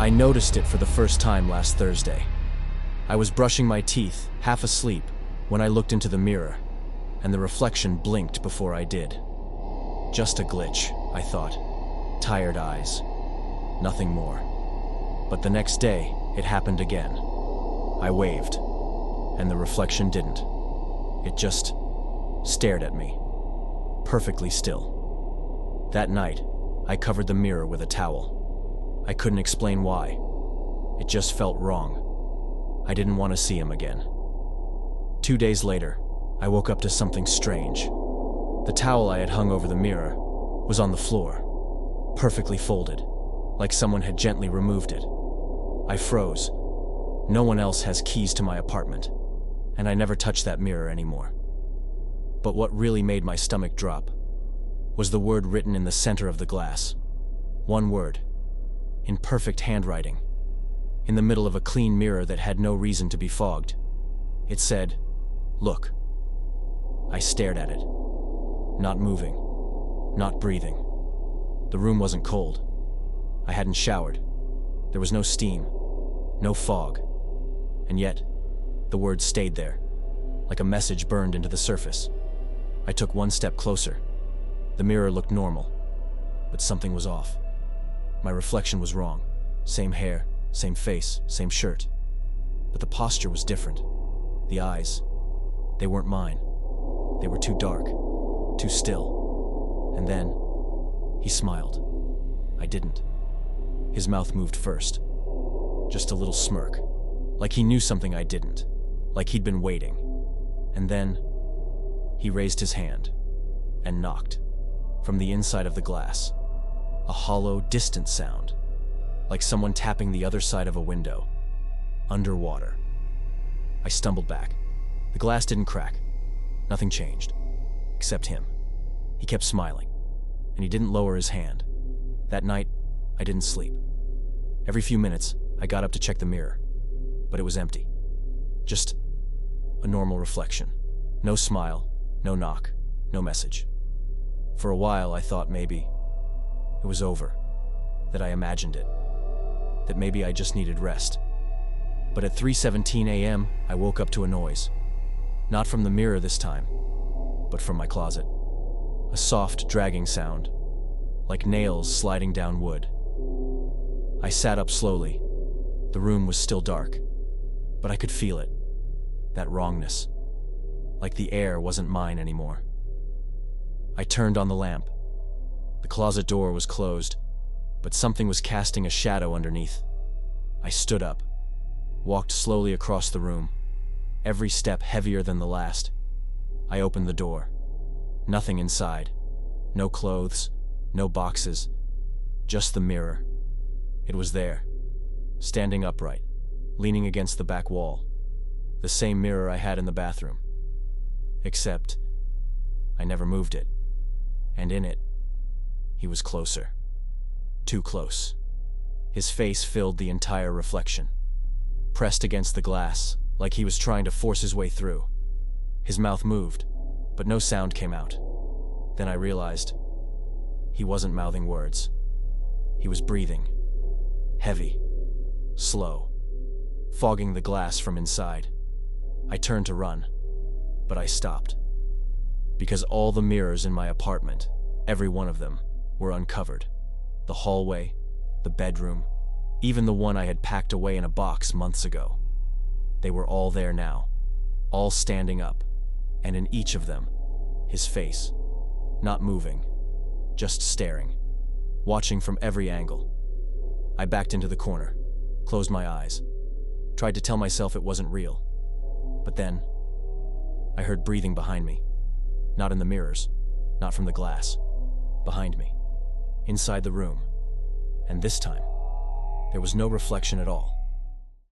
I noticed it for the first time last Thursday. I was brushing my teeth, half asleep, when I looked into the mirror, and the reflection blinked before I did. Just a glitch, I thought. Tired eyes. Nothing more. But the next day, it happened again. I waved, and the reflection didn't. It just stared at me, perfectly still. That night, I covered the mirror with a towel. I couldn't explain why. It just felt wrong. I didn't want to see him again. 2 days later, I woke up to something strange. The towel I had hung over the mirror was on the floor, perfectly folded, like someone had gently removed it. I froze. No one else has keys to my apartment, and I never touched that mirror anymore. But what really made my stomach drop was the word written in the center of the glass. One word, in perfect handwriting, in the middle of a clean mirror that had no reason to be fogged. It said, "Look." I stared at it, not moving, not breathing. The room wasn't cold. I hadn't showered. There was no steam, no fog. And yet, the words stayed there, like a message burned into the surface. I took one step closer. The mirror looked normal, but something was off. My reflection was wrong. Same hair, same face, same shirt. But the posture was different. The eyes, they weren't mine. They were too dark, too still. And then, he smiled. I didn't. His mouth moved first. Just a little smirk, like he knew something I didn't, like he'd been waiting. And then, he raised his hand and knocked from the inside of the glass. A hollow, distant sound, like someone tapping the other side of a window, underwater. I stumbled back. The glass didn't crack. Nothing changed, except him. He kept smiling, and he didn't lower his hand. That night, I didn't sleep. Every few minutes, I got up to check the mirror, but it was empty. Just a normal reflection. No smile, no knock, no message. For a while, I thought maybe it was over, that I imagined it, that maybe I just needed rest. But at 3:17 a.m., I woke up to a noise. Not from the mirror this time, but from my closet. A soft, dragging sound, like nails sliding down wood. I sat up slowly. The room was still dark, but I could feel it, that wrongness, like the air wasn't mine anymore. I turned on the lamp. The closet door was closed, but something was casting a shadow underneath. I stood up, walked slowly across the room, every step heavier than the last. I opened the door. Nothing inside. No clothes, no boxes, just the mirror. It was there, standing upright, leaning against the back wall. The same mirror I had in the bathroom. Except, I never moved it. And in it, he was closer. Too close. His face filled the entire reflection, pressed against the glass, like he was trying to force his way through. His mouth moved, but no sound came out. Then I realized he wasn't mouthing words. He was breathing. Heavy. Slow. Fogging the glass from inside. I turned to run, but I stopped. Because all the mirrors in my apartment, every one of them, were uncovered. The hallway, the bedroom, even the one I had packed away in a box months ago. They were all there now, all standing up, and in each of them, his face, not moving, just staring, watching from every angle. I backed into the corner, closed my eyes, tried to tell myself it wasn't real. But then, I heard breathing behind me, not in the mirrors, not from the glass, behind me, inside the room. And this time, there was no reflection at all.